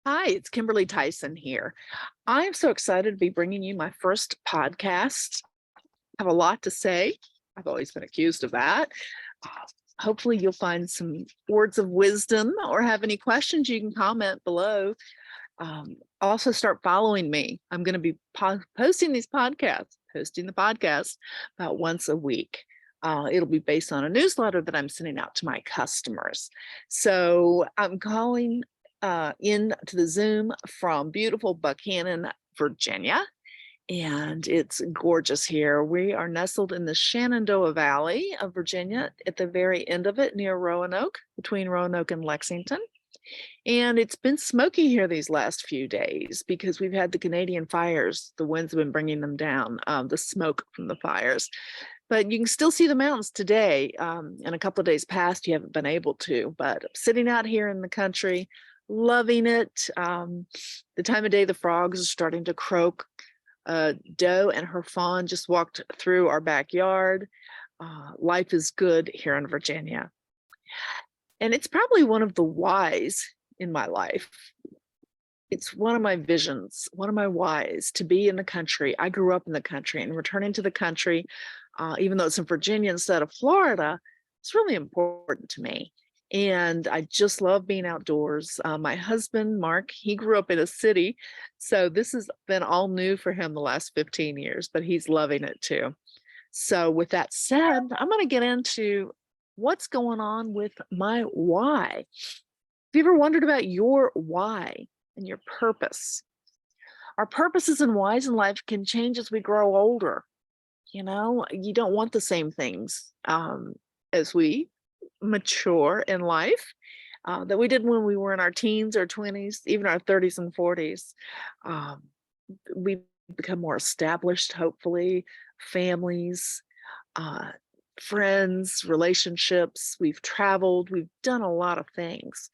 Hi, it's Kimberly Tyson here. I'm so excited to be bringing you my first podcast. I have a lot to say. I've always been accused of that. Uh, Hopefully, you'll find some words of wisdom or have any questions. You can comment below. Also, start following me. I'm going to be posting these podcasts, posting the podcast about once a week. It'll be based on a newsletter that I'm sending out to my customers. So I'm calling in to the Zoom from beautiful Buchanan, Virginia. And it's gorgeous here. We are nestled in the Shenandoah Valley of Virginia at the very end of it near Roanoke, between Roanoke and Lexington. And it's been smoky here these last few days because we've had the Canadian fires. The winds have been bringing them down, the smoke from the fires. But you can still see the mountains today. And a couple of days past, you haven't been able to. But sitting out here in the country, loving it. The time of day the frogs are starting to croak. Doe and her fawn just walked through our backyard. Life is good here in Virginia. And it's probably one of the whys in my life. It's one of my visions, one of my whys to be in the country. I grew up in the country, and returning to the country, even though it's in Virginia instead of Florida, it's really important to me. And I just love being outdoors. My husband, Mark, he grew up in a city. So this has been all new for him the last 15 years, but he's loving it too. So, with that said, I'm going to get into what's going on with my why. Have you ever wondered about your why and your purpose? Our purposes and whys in life can change as we grow older. You know, you don't want the same things as we mature in life that we did when we were in our teens or 20s, even our 30s and 40s. Um, we become more established, hopefully, families, uh, friends, relationships. We've traveled, we've done a lot of things.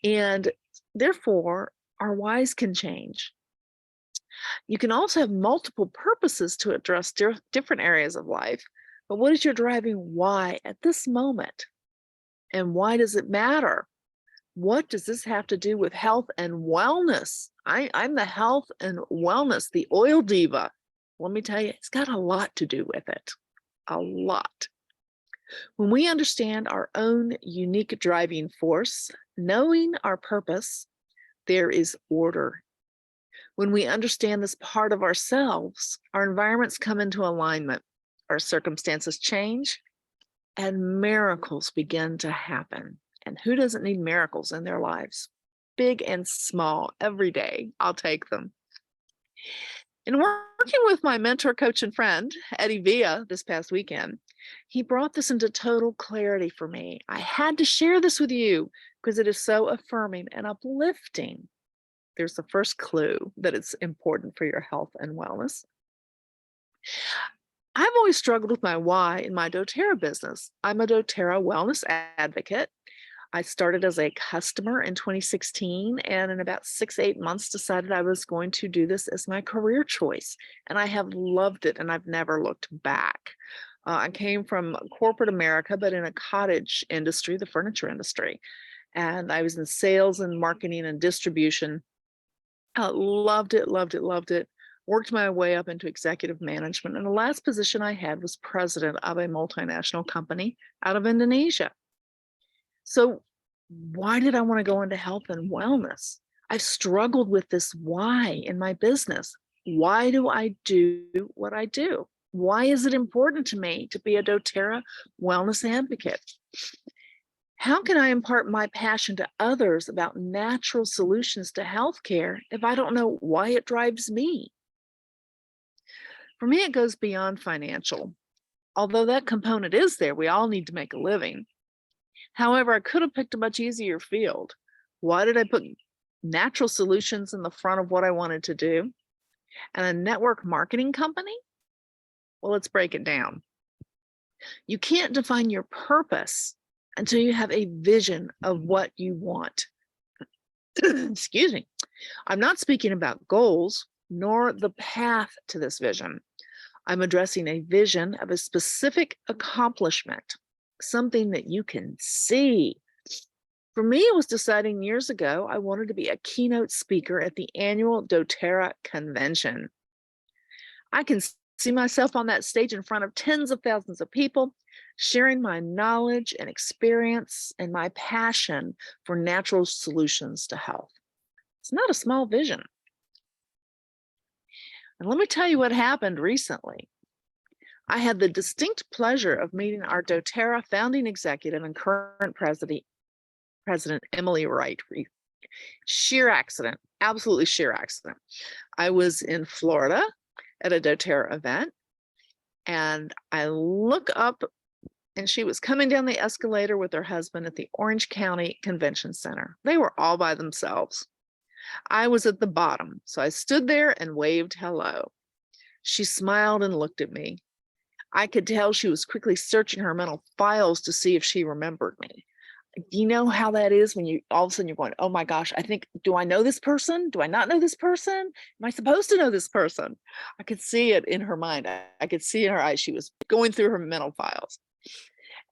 And therefore, our whys can change. You can also have multiple purposes to address different areas of life. But what is your driving why at this moment? And why does it matter? What does this have to do with health and wellness? I'm the health and wellness, the oil diva. Let me tell you, it's got a lot to do with it. A lot. When we understand our own unique driving force, knowing our purpose, there is order. When we understand this part of ourselves, our environments come into alignment, our circumstances change, and miracles begin to happen. And who doesn't need miracles in their lives? Big and small, every day. I'll take them. In working with my mentor, coach, and friend, Eddie Villa, this past weekend, he brought this into total clarity for me. I had to share this with you because it is so affirming and uplifting. There's the first clue that it's important for your health and wellness. I've always struggled with my why in my doTERRA business. I'm a doTERRA wellness advocate. I started as a customer in 2016, and in about 6, 8 months decided I was going to do this as my career choice. And I have loved it, and I've never looked back. I came from corporate America, but in a cottage industry, the furniture industry. And I was in sales and marketing and distribution. Loved it, loved it, loved it. Worked my way up into executive management. And the last position I had was president of a multinational company out of Indonesia. So, why did I want to go into health and wellness? I've struggled with this why in my business. Why do I do what I do? Why is it important to me to be a doTERRA wellness advocate? How can I impart my passion to others about natural solutions to healthcare if I don't know why it drives me? For me, it goes beyond financial. Although that component is there, we all need to make a living. However, I could have picked a much easier field. Why did I put natural solutions in the front of what I wanted to do? And a network marketing company? Well, let's break it down. You can't define your purpose until you have a vision of what you want. Excuse me. I'm not speaking about goals nor the path to this vision. I'm addressing a vision of a specific accomplishment, something that you can see. For me, it was deciding years ago I wanted to be a keynote speaker at the annual doTERRA convention. I can see myself on that stage in front of tens of thousands of people, sharing my knowledge and experience and my passion for natural solutions to health. It's not a small vision. And let me tell you what happened recently. I had the distinct pleasure of meeting our doTERRA founding executive and current President Emily Wright. Sheer accident, absolutely sheer accident. I was in Florida at a doTERRA event, and I look up and she was coming down the escalator with her husband at the Orange County Convention Center. They were all by themselves. I was at the bottom, so I stood there and waved hello. She smiled and looked at me. I could tell she was quickly searching her mental files to see if she remembered me. You know how that is when you all of a sudden you're going, oh my gosh, do I know this person? Do I not know this person? Am I supposed to know this person? I could see it in her mind. I could see in her eyes. She was going through her mental files.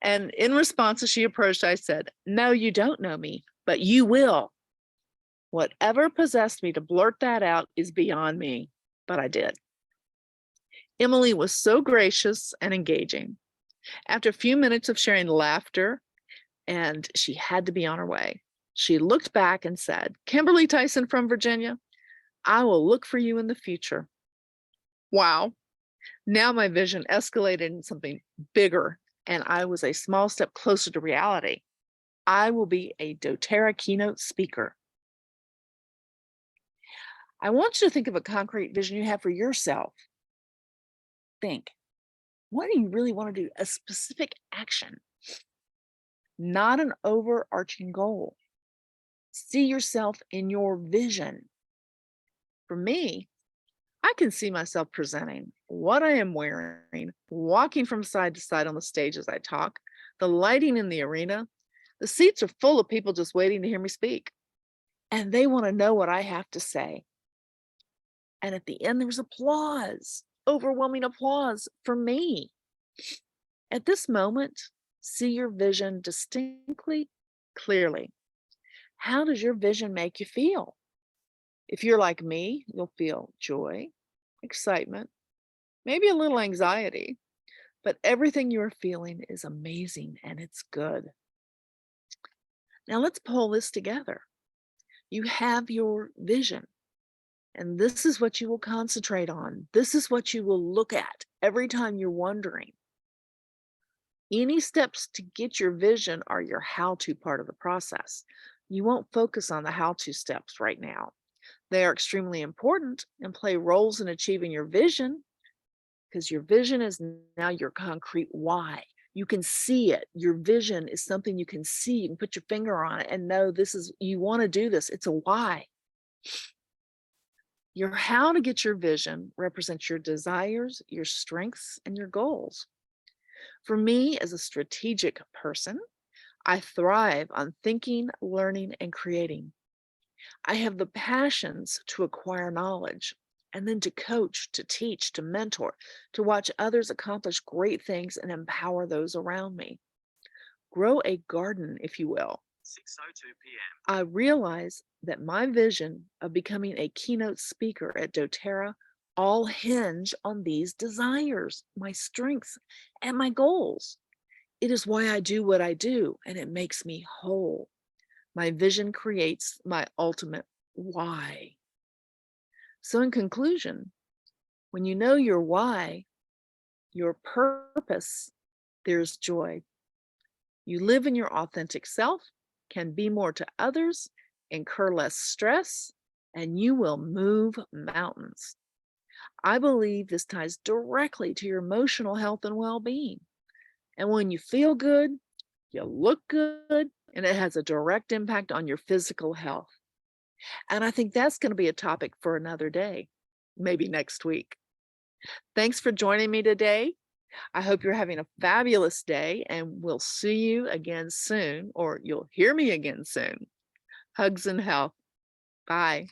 And in response, as she approached, I said, no, you don't know me, but you will. Whatever possessed me to blurt that out is beyond me, but I did. Emily was so gracious and engaging. After a few minutes of sharing laughter, and she had to be on her way, she looked back and said, Kimberly Tyson from Virginia, I will look for you in the future. Wow. Now my vision escalated into something bigger, and I was a small step closer to reality. I will be a doTERRA keynote speaker. I want you to think of a concrete vision you have for yourself. Think, what do you really want to do? A specific action, not an overarching goal. See yourself in your vision. For me, I can see myself presenting what I am wearing, walking from side to side on the stage as I talk, the lighting in the arena. The seats are full of people just waiting to hear me speak, and they want to know what I have to say. And at the end, there's applause, overwhelming applause for me. At this moment, see your vision distinctly, clearly. How does your vision make you feel? If you're like me, you'll feel joy, excitement, maybe a little anxiety, but everything you're feeling is amazing and it's good. Now let's pull this together. You have your vision, and this is what you will concentrate on. This is what you will look at every time you're wondering. Any steps to get your vision are your how-to part of the process. You won't focus on the how-to steps right now. They are extremely important and play roles in achieving your vision, because your vision is now your concrete why. You can see it. Your vision is something you can see. You can put your finger on it and know this is, you want to do this. It's a why. Your how to get your vision represents your desires, your strengths, and your goals. For me, as a strategic person, I thrive on thinking, learning, and creating. I have the passions to acquire knowledge and then to coach, to teach, to mentor, to watch others accomplish great things and empower those around me. Grow a garden, if you will. 6:02 p.m. I realize that my vision of becoming a keynote speaker at doTERRA all hinge on these desires, my strengths, and my goals. It is why I do what I do, and it makes me whole. My vision creates my ultimate why. So in conclusion, when you know your why, your purpose, there's joy. You live in your authentic self, can be more to others, incur less stress, and you will move mountains. I believe this ties directly to your emotional health and well-being. And when you feel good, you look good, and it has a direct impact on your physical health. And I think that's going to be a topic for another day, maybe next week. Thanks for joining me today. I hope you're having a fabulous day, and we'll see you again soon, or you'll hear me again soon. Hugs and health. Bye.